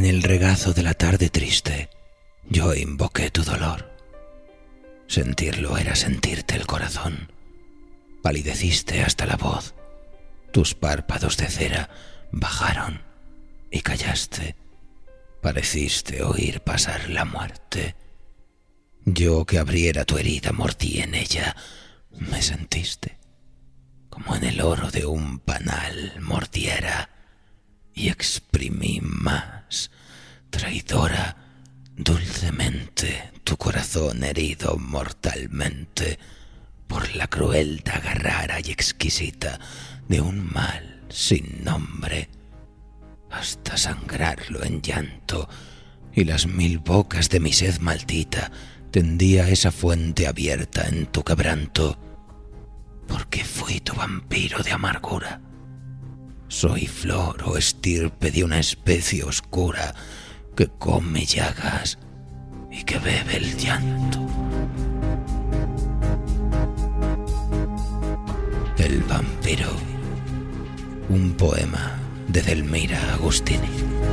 En el regazo de la tarde triste, yo invoqué tu dolor. Sentirlo era sentirte el corazón. Palideciste hasta la voz. Tus párpados de cera bajaron y callaste. Pareciste oír pasar la muerte. Yo que abriera tu herida mordí en ella. Me sentiste como en el oro de un panal mordiera y exprimí más, traidora, dulcemente tu corazón herido mortalmente por la cruel daga rara y exquisita de un mal sin nombre, hasta sangrarlo en llanto, y las 1000 bocas de mi sed maldita tendía esa fuente abierta en tu quebranto, porque fui tu vampiro de amargura. Soy flor o estirpe de una especie oscura que come llagas y que bebe el llanto. El vampiro, un poema de Delmira Agustini.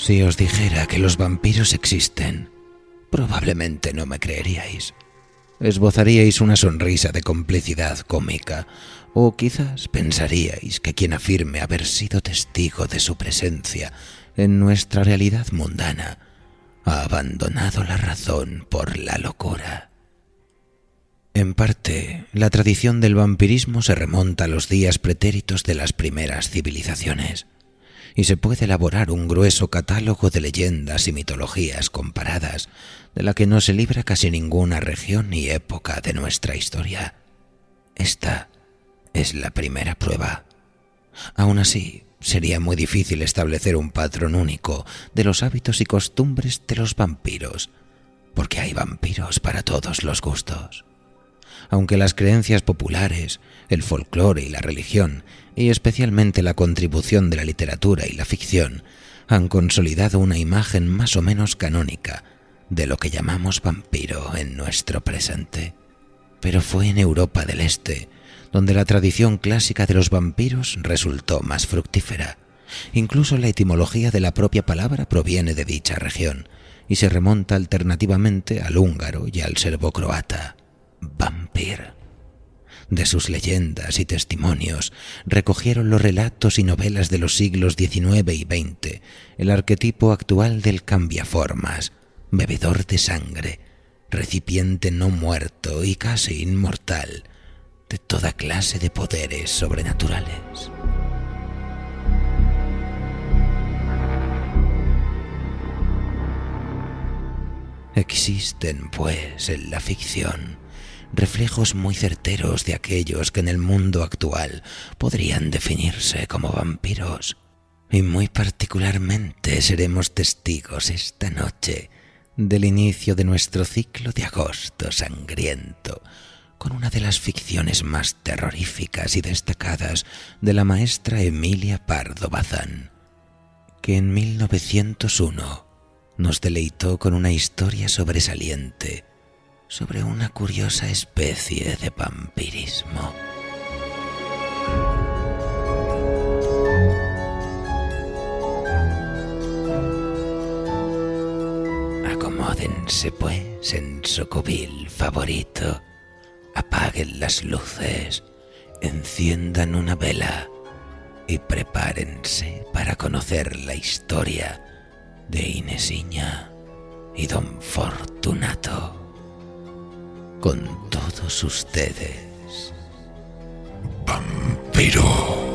Si os dijera que los vampiros existen, probablemente no me creeríais. Esbozaríais una sonrisa de complicidad cómica, o quizás pensaríais que quien afirme haber sido testigo de su presencia en nuestra realidad mundana ha abandonado la razón por la locura. En parte, la tradición del vampirismo se remonta a los días pretéritos de las primeras civilizaciones, y se puede elaborar un grueso catálogo de leyendas y mitologías comparadas, de la que no se libra casi ninguna región ni época de nuestra historia. Esta es la primera prueba. Aún así, sería muy difícil establecer un patrón único de los hábitos y costumbres de los vampiros, porque hay vampiros para todos los gustos. Aunque las creencias populares, el folclore y la religión, y especialmente la contribución de la literatura y la ficción, han consolidado una imagen más o menos canónica de lo que llamamos vampiro en nuestro presente. Pero fue en Europa del Este donde la tradición clásica de los vampiros resultó más fructífera. Incluso la etimología de la propia palabra proviene de dicha región y se remonta alternativamente al húngaro y al serbocroata. Vampir. De sus leyendas y testimonios recogieron los relatos y novelas de los siglos XIX y XX el arquetipo actual del cambiaformas, bebedor de sangre, recipiente no muerto y casi inmortal de toda clase de poderes sobrenaturales. Existen, pues, en la ficción reflejos muy certeros de aquellos que en el mundo actual podrían definirse como vampiros, y muy particularmente seremos testigos esta noche del inicio de nuestro ciclo de agosto sangriento, con una de las ficciones más terroríficas y destacadas de la maestra Emilia Pardo Bazán, que en 1901 nos deleitó con una historia sobresaliente sobre una curiosa especie de vampirismo. Acomódense pues en su cubil favorito, apaguen las luces, enciendan una vela y prepárense para conocer la historia de Inesiña y Don Fortunato. Con todos ustedes, Vampiro.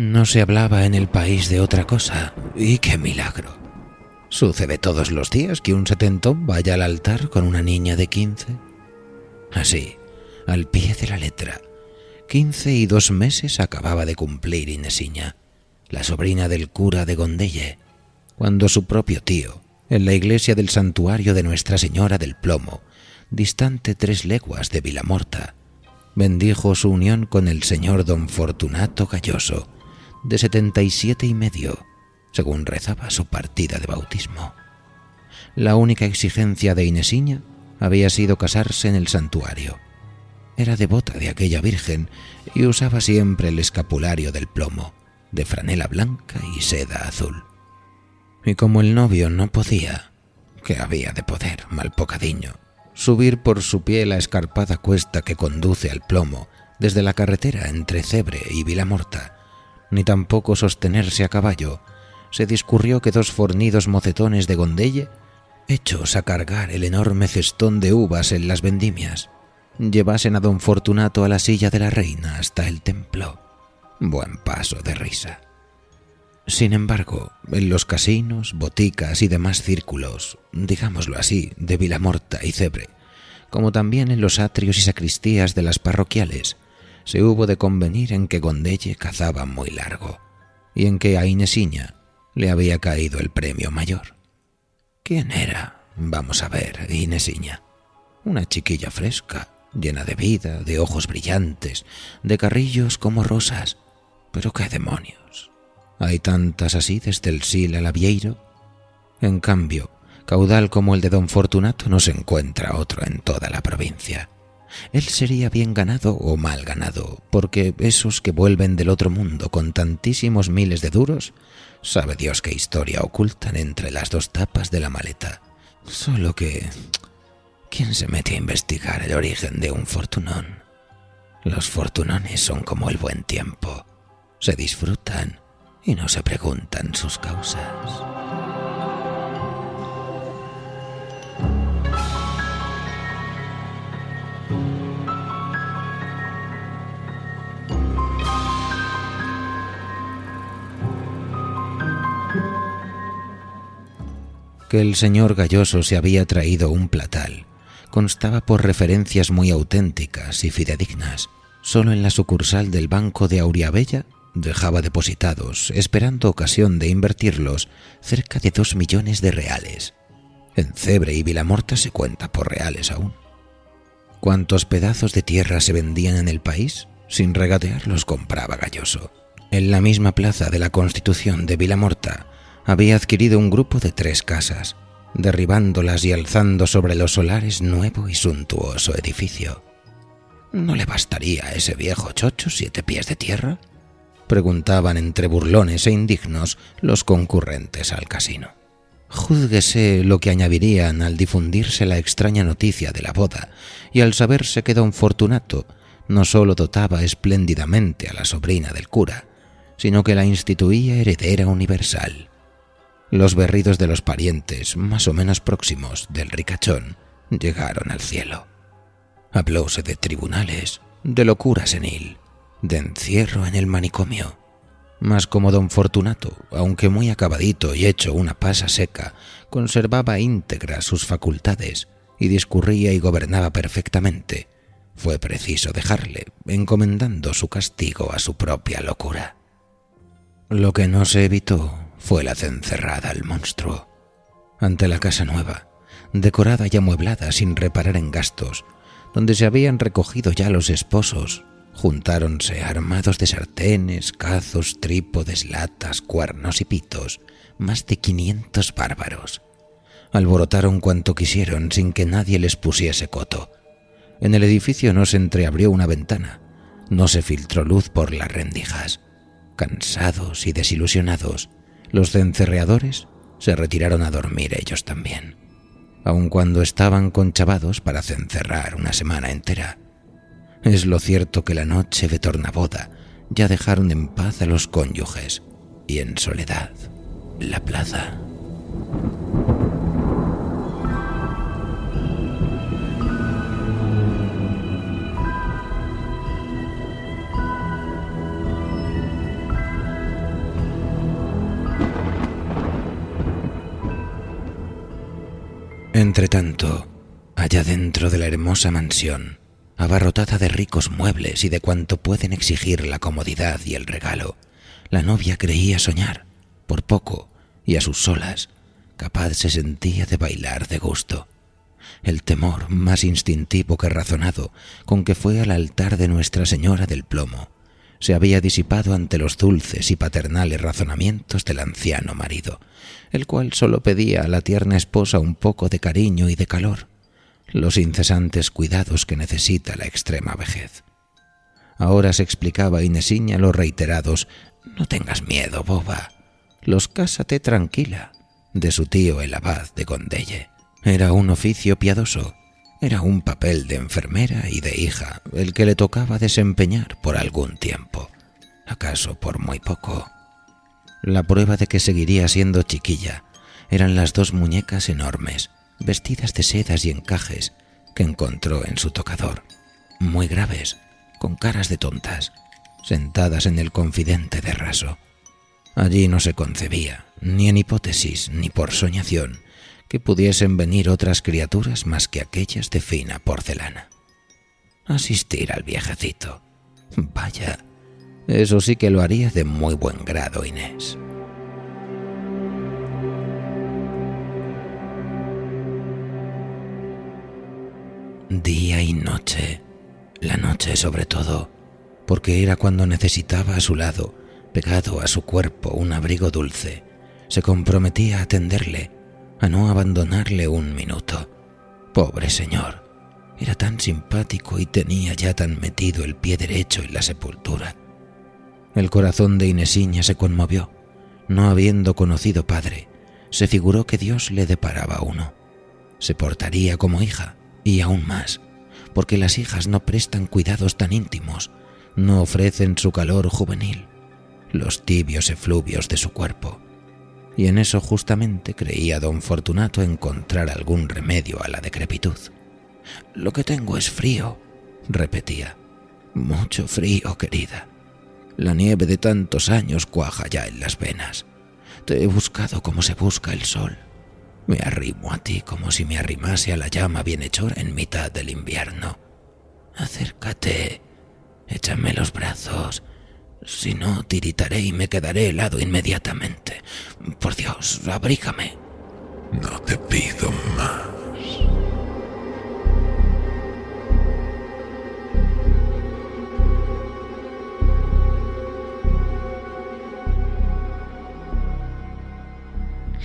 No se hablaba en el país de otra cosa, y qué milagro. ¿Sucede todos los días que un setentón vaya al altar con una niña de 15? Así, al pie de la letra, 15 y 2 meses acababa de cumplir Inesiña, la sobrina del cura de Gondelle, cuando su propio tío, en la iglesia del santuario de Nuestra Señora del Plomo, distante 3 leguas de Vilamorta, bendijo su unión con el señor don Fortunato Galloso, de 77 y medio, según rezaba su partida de bautismo. La única exigencia de Inesiña había sido casarse en el santuario. Era devota de aquella virgen y usaba siempre el escapulario del plomo, de franela blanca y seda azul. Y como el novio no podía, que había de poder, malpocadiño, subir por su pie la escarpada cuesta que conduce al plomo desde la carretera entre Cebre y Vilamorta, ni tampoco sostenerse a caballo, se discurrió que 2 fornidos mocetones de Gondelle, hechos a cargar el enorme cestón de uvas en las vendimias, llevasen a don Fortunato a la silla de la reina hasta el templo. Buen paso de risa. Sin embargo, en los casinos, boticas y demás círculos, digámoslo así, de Vilamorta y Cebre, como también en los atrios y sacristías de las parroquiales, se hubo de convenir en que Gondelle cazaba muy largo, y en que a Inesiña le había caído el premio mayor. ¿Quién era? Vamos a ver, Inesiña. Una chiquilla fresca, llena de vida, de ojos brillantes, de carrillos como rosas. Pero qué demonios. ¿Hay tantas así desde el Sil al Avieiro? En cambio, caudal como el de don Fortunato no se encuentra otro en toda la provincia. Él sería bien ganado o mal ganado, porque esos que vuelven del otro mundo con tantísimos miles de duros, sabe Dios qué historia ocultan entre las 2 tapas de la maleta. Solo que, ¿quién se mete a investigar el origen de un fortunón? Los fortunones son como el buen tiempo, se disfrutan y no se preguntan sus causas. Que el señor Galloso se había traído un platal constaba por referencias muy auténticas y fidedignas. Solo en la sucursal del Banco de Auriabella dejaba depositados, esperando ocasión de invertirlos, cerca de 2 millones de reales. En Cebre y Vilamorta se cuenta por reales aún. ¿Cuántos pedazos de tierra se vendían en el país? Sin regatear los compraba Galloso. En la misma plaza de la Constitución de Vilamorta había adquirido un grupo de 3 casas, derribándolas y alzando sobre los solares nuevo y suntuoso edificio. ¿No le bastaría a ese viejo chocho 7 pies de tierra?, preguntaban entre burlones e indignos los concurrentes al casino. Júzguese lo que añadirían al difundirse la extraña noticia de la boda y al saberse que don Fortunato no sólo dotaba espléndidamente a la sobrina del cura, sino que la instituía heredera universal. Los berridos de los parientes más o menos próximos del ricachón llegaron al cielo. Hablóse de tribunales, de locura senil, de encierro en el manicomio. Mas como don Fortunato, aunque muy acabadito y hecho una pasa seca, conservaba íntegras sus facultades y discurría y gobernaba perfectamente, fue preciso dejarle, encomendando su castigo a su propia locura. Lo que no se evitó fue la cencerrada al monstruo. Ante la casa nueva, decorada y amueblada sin reparar en gastos, donde se habían recogido ya los esposos, juntáronse armados de sartenes, cazos, trípodes, latas, cuernos y pitos, más de 500 bárbaros. Alborotaron cuanto quisieron sin que nadie les pusiese coto. En el edificio no se entreabrió una ventana, no se filtró luz por las rendijas. Cansados y desilusionados, los cencerreadores se retiraron a dormir ellos también, aun cuando estaban conchavados para cencerrar una semana entera. Es lo cierto que la noche de tornaboda ya dejaron en paz a los cónyuges y en soledad la plaza. Entretanto, allá dentro de la hermosa mansión, abarrotada de ricos muebles y de cuanto pueden exigir la comodidad y el regalo, la novia creía soñar, por poco y a sus solas, capaz se sentía de bailar de gusto. El temor, más instintivo que razonado, con que fue al altar de Nuestra Señora del Plomo, se había disipado ante los dulces y paternales razonamientos del anciano marido, el cual solo pedía a la tierna esposa un poco de cariño y de calor, los incesantes cuidados que necesita la extrema vejez. Ahora se explicaba a Inesiña los reiterados «No tengas miedo, boba, los cásate tranquila» de su tío el abad de Gondelle. Era un oficio piadoso, era un papel de enfermera y de hija el que le tocaba desempeñar por algún tiempo, acaso por muy poco. La prueba de que seguiría siendo chiquilla eran las 2 muñecas enormes, vestidas de sedas y encajes, que encontró en su tocador, muy graves, con caras de tontas, sentadas en el confidente de raso. Allí no se concebía, ni en hipótesis ni por soñación, que pudiesen venir otras criaturas más que aquellas de fina porcelana. Asistir al viejecito. Vaya, eso sí que lo haría de muy buen grado Inés. Día y noche, la noche sobre todo, porque era cuando necesitaba a su lado, pegado a su cuerpo, un abrigo dulce, se comprometía a atenderle, a no abandonarle un minuto. Pobre señor, era tan simpático y tenía ya tan metido el pie derecho en la sepultura. El corazón de Inesiña se conmovió. No habiendo conocido padre, se figuró que Dios le deparaba uno. Se portaría como hija, y aún más, porque las hijas no prestan cuidados tan íntimos, no ofrecen su calor juvenil, los tibios efluvios de su cuerpo. Y en eso justamente creía don Fortunato encontrar algún remedio a la decrepitud. «Lo que tengo es frío», repetía. «Mucho frío, querida. La nieve de tantos años cuaja ya en las venas. Te he buscado como se busca el sol. Me arrimo a ti como si me arrimase a la llama bienhechora en mitad del invierno. Acércate, échame los brazos. Si no, tiritaré y me quedaré helado inmediatamente. Por Dios, abrígame». No te pido más.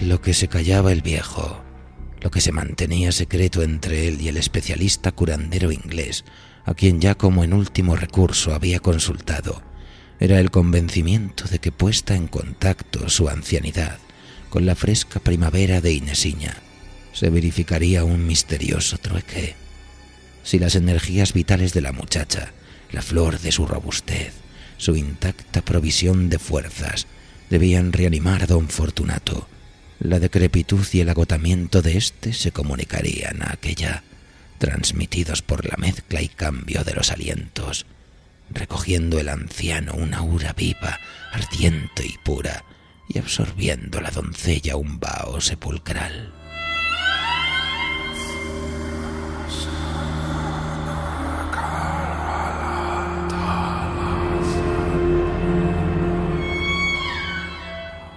Lo que se callaba el viejo, lo que se mantenía secreto entre él y el especialista curandero inglés, a quien ya como en último recurso había consultado, era el convencimiento de que puesta en contacto su ancianidad con la fresca primavera de Inesiña, se verificaría un misterioso trueque. Si las energías vitales de la muchacha, la flor de su robustez, su intacta provisión de fuerzas, debían reanimar a don Fortunato, la decrepitud y el agotamiento de éste se comunicarían a aquella, transmitidos por la mezcla y cambio de los alientos, recogiendo el anciano una aura viva, ardiente y pura, y absorbiendo la doncella un vaho sepulcral.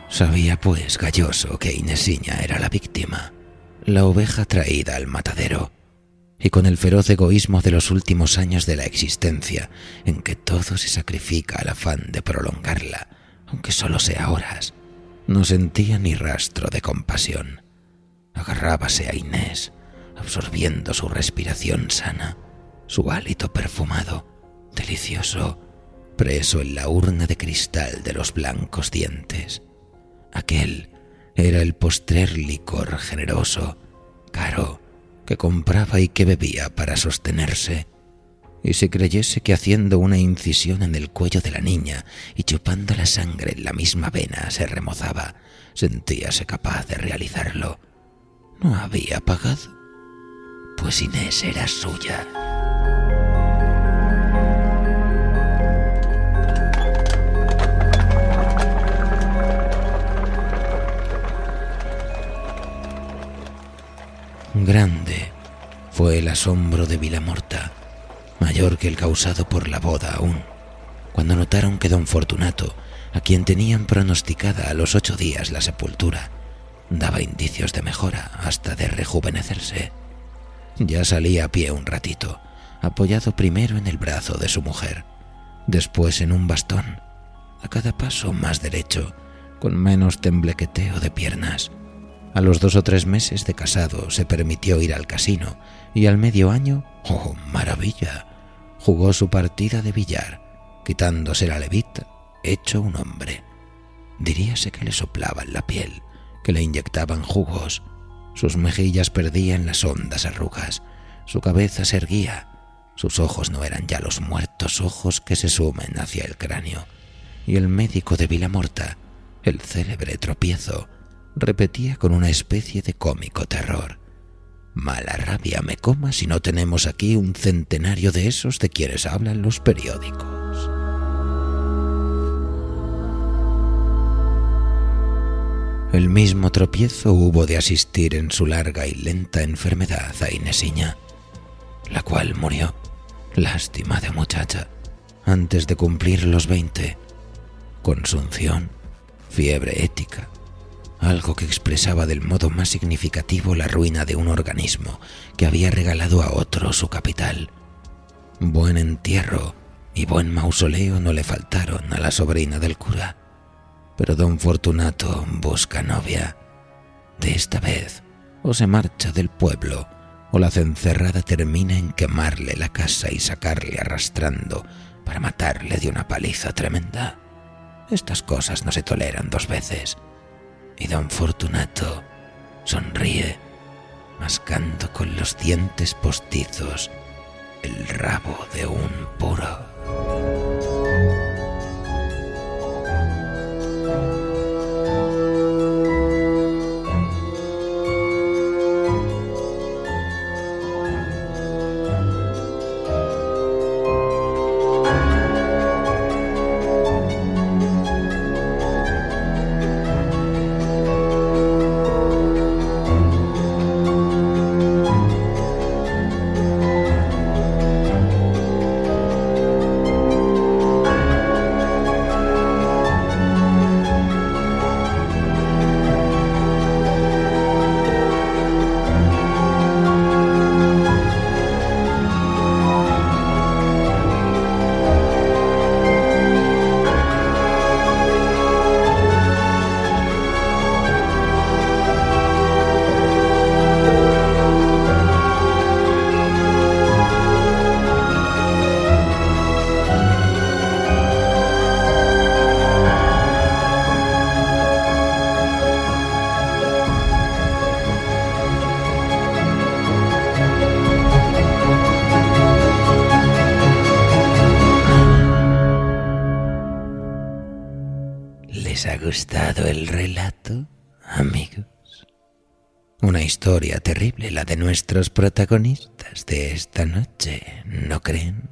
Sabía pues Galloso que Inesiña era la víctima, la oveja traída al matadero, y con el feroz egoísmo de los últimos años de la existencia, en que todo se sacrifica al afán de prolongarla, aunque solo sea horas, no sentía ni rastro de compasión. Agarrábase a Inés, absorbiendo su respiración sana, su hálito perfumado, delicioso, preso en la urna de cristal de los blancos dientes. Aquel era el postrer licor generoso, caro, que compraba y que bebía para sostenerse. Y si creyese que haciendo una incisión en el cuello de la niña y chupando la sangre en la misma vena se remozaba, sentíase capaz de realizarlo, ¿no había pagado? Pues Inés era suya. fue el asombro de Vilamorta, mayor que el causado por la boda aún, cuando notaron que don Fortunato, a quien tenían pronosticada a los 8 días la sepultura, daba indicios de mejora, hasta de rejuvenecerse. Ya salía a pie un ratito, apoyado primero en el brazo de su mujer, después en un bastón, a cada paso más derecho, con menos temblequeteo de piernas. A los 2 o 3 meses de casado se permitió ir al casino y al medio año, ¡oh, maravilla!, jugó su partida de billar, quitándose la levita, hecho un hombre. Diríase que le soplaban la piel, que le inyectaban jugos. Sus mejillas perdían las hondas arrugas, su cabeza se erguía, sus ojos no eran ya los muertos ojos que se sumen hacia el cráneo, y el médico de Vilamorta, el célebre Tropiezo, repetía con una especie de cómico terror: «Mala rabia me coma si no tenemos aquí un centenario de esos de quienes hablan los periódicos». El mismo Tropiezo hubo de asistir en su larga y lenta enfermedad a Inesiña, la cual murió, lástima de muchacha, antes de cumplir los 20, consunción, fiebre ética, algo que expresaba del modo más significativo la ruina de un organismo que había regalado a otro su capital. Buen entierro y buen mausoleo no le faltaron a la sobrina del cura, pero don Fortunato busca novia. De esta vez, o se marcha del pueblo, o la cencerrada termina en quemarle la casa y sacarle arrastrando para matarle de una paliza tremenda. Estas cosas no se toleran 2 veces. Y don Fortunato sonríe, mascando con los dientes postizos el rabo de un puro. ¿Les ha gustado el relato, amigos? Una historia terrible la de nuestros protagonistas de esta noche, ¿no creen?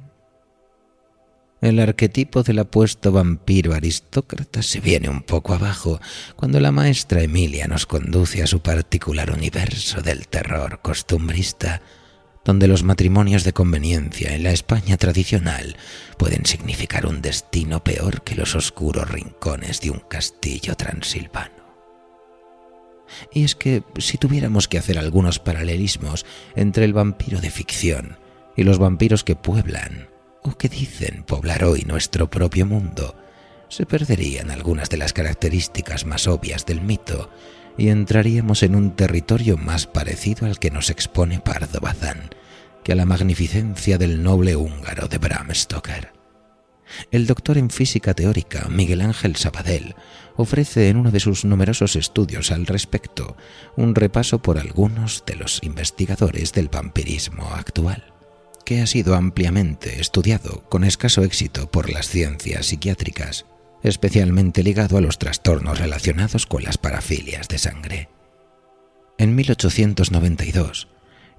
El arquetipo del apuesto vampiro aristócrata se viene un poco abajo cuando la maestra Emilia nos conduce a su particular universo del terror costumbrista, donde los matrimonios de conveniencia en la España tradicional pueden significar un destino peor que los oscuros rincones de un castillo transilvano. Y es que si tuviéramos que hacer algunos paralelismos entre el vampiro de ficción y los vampiros que pueblan, o que dicen poblar hoy nuestro propio mundo, se perderían algunas de las características más obvias del mito y entraríamos en un territorio más parecido al que nos expone Pardo Bazán que a la magnificencia del noble húngaro de Bram Stoker. El doctor en física teórica Miguel Ángel Sabadell ofrece en uno de sus numerosos estudios al respecto un repaso por algunos de los investigadores del vampirismo actual, que ha sido ampliamente estudiado con escaso éxito por las ciencias psiquiátricas, especialmente ligado a los trastornos relacionados con las parafilias de sangre. En 1892,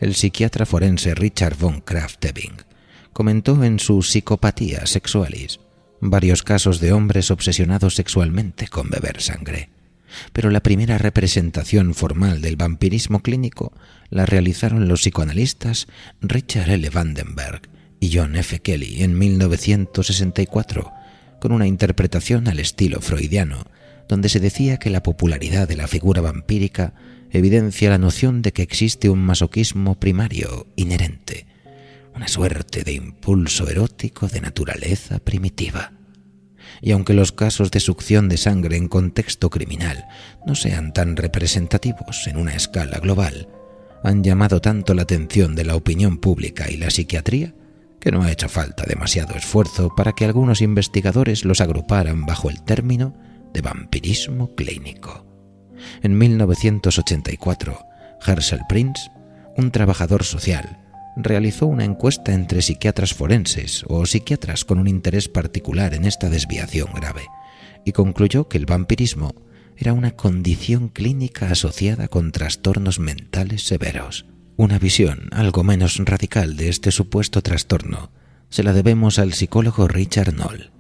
el psiquiatra forense Richard von Krafft-Ebing comentó en su Psychopathia Sexualis varios casos de hombres obsesionados sexualmente con beber sangre, Pero la primera representación formal del vampirismo clínico la realizaron los psicoanalistas Richard L. Vandenberg y John F. Kelly en 1964, con una interpretación al estilo freudiano, donde se decía que la popularidad de la figura vampírica evidencia la noción de que existe un masoquismo primario inherente, una suerte de impulso erótico de naturaleza primitiva. Y aunque los casos de succión de sangre en contexto criminal no sean tan representativos en una escala global, han llamado tanto la atención de la opinión pública y la psiquiatría que no ha hecho falta demasiado esfuerzo para que algunos investigadores los agruparan bajo el término de vampirismo clínico. En 1984, Herschel Prince, un trabajador social, realizó una encuesta entre psiquiatras forenses o psiquiatras con un interés particular en esta desviación grave y concluyó que el vampirismo era una condición clínica asociada con trastornos mentales severos. Una visión algo menos radical de este supuesto trastorno se la debemos al psicólogo Richard Knoll,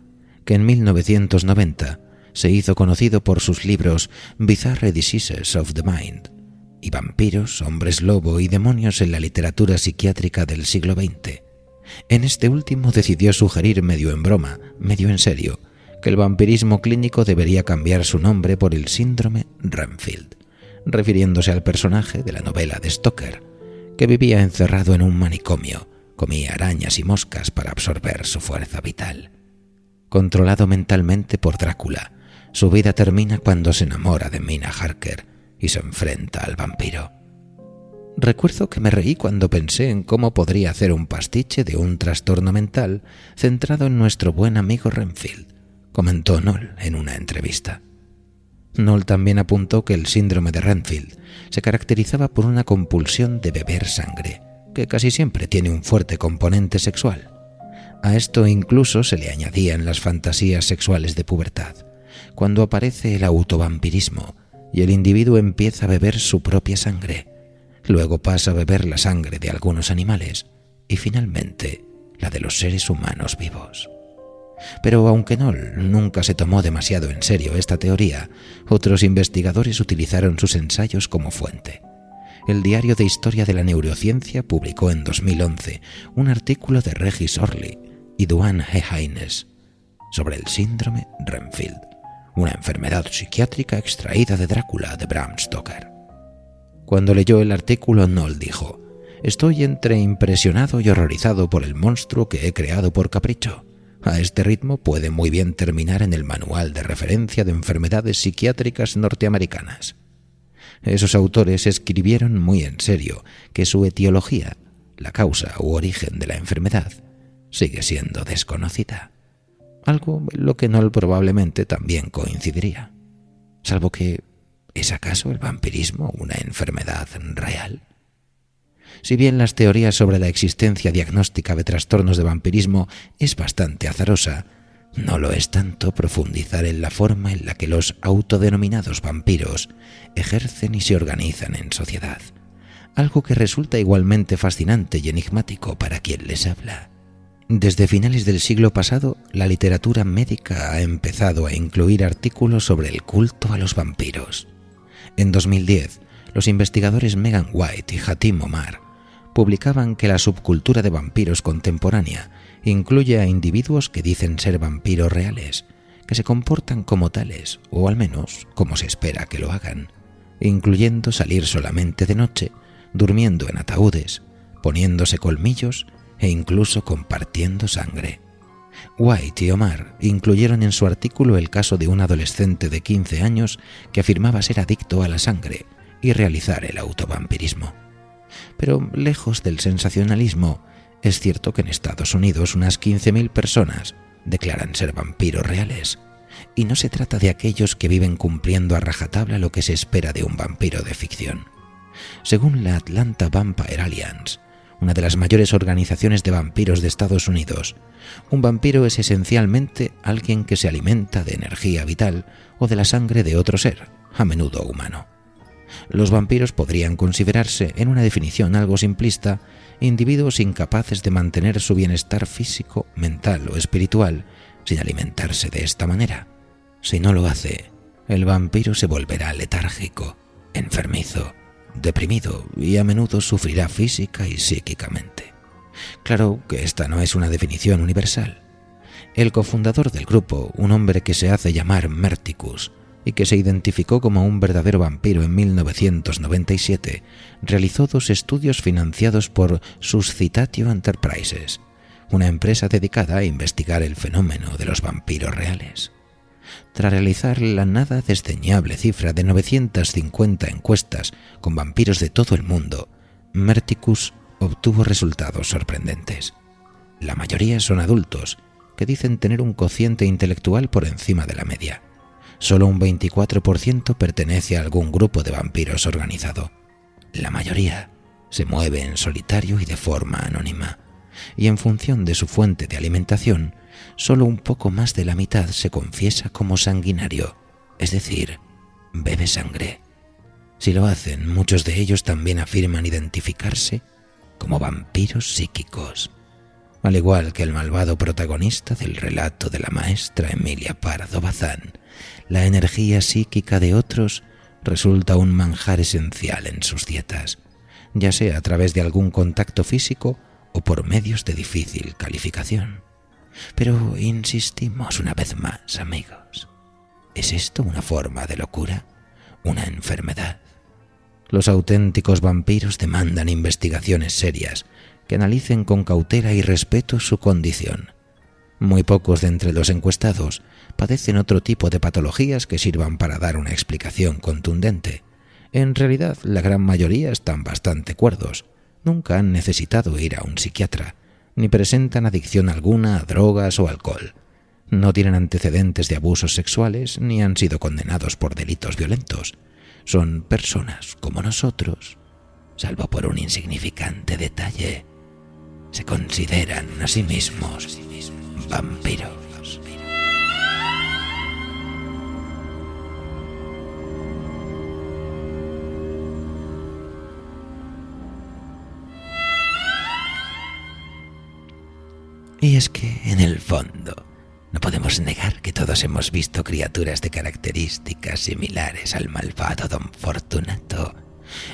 que en 1990 se hizo conocido por sus libros Bizarre Diseases of the Mind y Vampiros, Hombres Lobo y Demonios en la literatura psiquiátrica del siglo XX. En este último decidió sugerir medio en broma, medio en serio, que el vampirismo clínico debería cambiar su nombre por el síndrome Renfield, refiriéndose al personaje de la novela de Stoker, que vivía encerrado en un manicomio, comía arañas y moscas para absorber su fuerza vital. Controlado mentalmente por Drácula, su vida termina cuando se enamora de Mina Harker y se enfrenta al vampiro. Recuerdo que me reí cuando pensé en cómo podría hacer un pastiche de un trastorno mental centrado en nuestro buen amigo Renfield, comentó Knoll en una entrevista. Knoll también apuntó que el síndrome de Renfield se caracterizaba por una compulsión de beber sangre, que casi siempre tiene un fuerte componente sexual. A esto incluso se le añadían las fantasías sexuales de pubertad, cuando aparece el autovampirismo y el individuo empieza a beber su propia sangre, luego pasa a beber la sangre de algunos animales y finalmente la de los seres humanos vivos. Pero aunque Knoll nunca se tomó demasiado en serio esta teoría, otros investigadores utilizaron sus ensayos como fuente. El Diario de Historia de la Neurociencia publicó en 2011 un artículo de Regis Orley y Duane G. Haynes sobre el síndrome Renfield, una enfermedad psiquiátrica extraída de Drácula de Bram Stoker. Cuando leyó el artículo, Knoll dijo: «Estoy entre impresionado y horrorizado por el monstruo que he creado por capricho. A este ritmo puede muy bien terminar en el manual de referencia de enfermedades psiquiátricas norteamericanas». Esos autores escribieron muy en serio que su etiología, la causa u origen de la enfermedad, sigue siendo desconocida. Algo en lo que Knoll probablemente también coincidiría. Salvo que, ¿es acaso el vampirismo una enfermedad real? Si bien las teorías sobre la existencia diagnóstica de trastornos de vampirismo es bastante azarosa, no lo es tanto profundizar en la forma en la que los autodenominados vampiros ejercen y se organizan en sociedad, algo que resulta igualmente fascinante y enigmático para quien les habla. Desde finales del siglo pasado, la literatura médica ha empezado a incluir artículos sobre el culto a los vampiros. En 2010, los investigadores Megan White y Hatim Omar publicaban que la subcultura de vampiros contemporánea incluye a individuos que dicen ser vampiros reales, que se comportan como tales, o al menos como se espera que lo hagan, incluyendo salir solamente de noche, durmiendo en ataúdes, poniéndose colmillos e incluso compartiendo sangre. White y Omar incluyeron en su artículo el caso de un adolescente de 15 años que afirmaba ser adicto a la sangre y realizar el autovampirismo. Pero lejos del sensacionalismo, es cierto que en Estados Unidos unas 15.000 personas declaran ser vampiros reales, y no se trata de aquellos que viven cumpliendo a rajatabla lo que se espera de un vampiro de ficción. Según la Atlanta Vampire Alliance, una de las mayores organizaciones de vampiros de Estados Unidos, un vampiro es esencialmente alguien que se alimenta de energía vital o de la sangre de otro ser, a menudo humano. Los vampiros podrían considerarse, en una definición algo simplista, individuos incapaces de mantener su bienestar físico, mental o espiritual sin alimentarse de esta manera. Si no lo hace, el vampiro se volverá letárgico, enfermizo, deprimido y a menudo sufrirá física y psíquicamente. Claro que esta no es una definición universal. El cofundador del grupo, un hombre que se hace llamar Merticus y que se identificó como un verdadero vampiro en 1997, realizó 2 estudios financiados por Suscitatio Enterprises, una empresa dedicada a investigar el fenómeno de los vampiros reales. Tras realizar la nada desdeñable cifra de 950 encuestas con vampiros de todo el mundo, Merticus obtuvo resultados sorprendentes. La mayoría son adultos, que dicen tener un cociente intelectual por encima de la media. Solo un 24% pertenece a algún grupo de vampiros organizado. La mayoría se mueve en solitario y de forma anónima, y en función de su fuente de alimentación, solo un poco más de la mitad se confiesa como sanguinario, es decir, bebe sangre. Si lo hacen, muchos de ellos también afirman identificarse como vampiros psíquicos, al igual que el malvado protagonista del relato de la maestra Emilia Pardo Bazán. La energía psíquica de otros resulta un manjar esencial en sus dietas, ya sea a través de algún contacto físico o por medios de difícil calificación. Pero insistimos una vez más, amigos, ¿es esto una forma de locura? ¿Una enfermedad? Los auténticos vampiros demandan investigaciones serias que analicen con cautela y respeto su condición. Muy pocos de entre los encuestados padecen otro tipo de patologías que sirvan para dar una explicación contundente. En realidad, la gran mayoría están bastante cuerdos. Nunca han necesitado ir a un psiquiatra, ni presentan adicción alguna a drogas o alcohol. No tienen antecedentes de abusos sexuales ni han sido condenados por delitos violentos. Son personas como nosotros, salvo por un insignificante detalle. Se consideran a sí mismos vampiros. Y es que, en el fondo, no podemos negar que todos hemos visto criaturas de características similares al malvado Don Fortunato.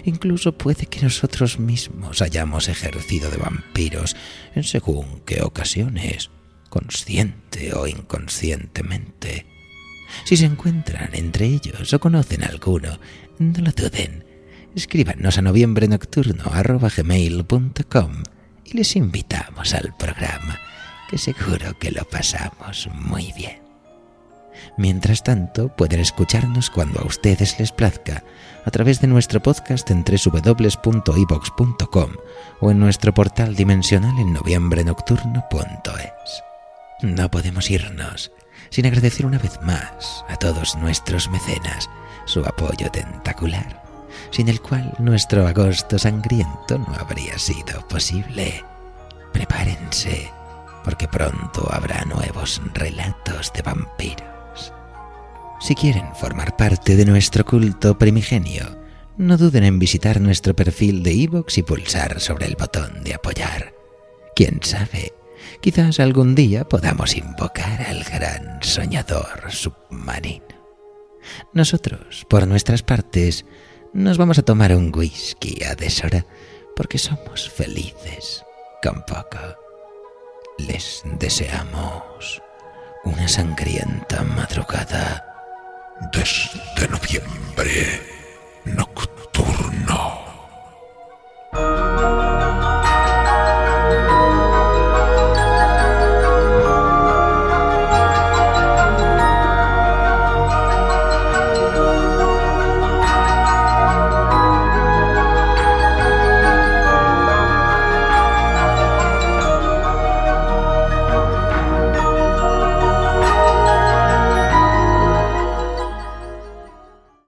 Incluso puede que nosotros mismos hayamos ejercido de vampiros en según qué ocasiones, consciente o inconscientemente. Si se encuentran entre ellos o conocen a alguno, no lo duden. Escríbanos a noviembrenocturno@gmail.com y les invitamos al programa, que seguro que lo pasamos muy bien. Mientras tanto, pueden escucharnos cuando a ustedes les plazca a través de nuestro podcast en www.ivox.com o en nuestro portal dimensional en noviembrenocturno.es. No podemos irnos sin agradecer una vez más a todos nuestros mecenas su apoyo tentacular, sin el cual nuestro agosto sangriento no habría sido posible. Prepárense, porque pronto habrá nuevos relatos de vampiros. Si quieren formar parte de nuestro culto primigenio, no duden en visitar nuestro perfil de iVoox y pulsar sobre el botón de apoyar. ¿Quién sabe? Quizás algún día podamos invocar al gran soñador submarino. Nosotros, por nuestras partes, nos vamos a tomar un whisky a deshora porque somos felices con poco. Les deseamos una sangrienta madrugada Desde noviembre nocturno.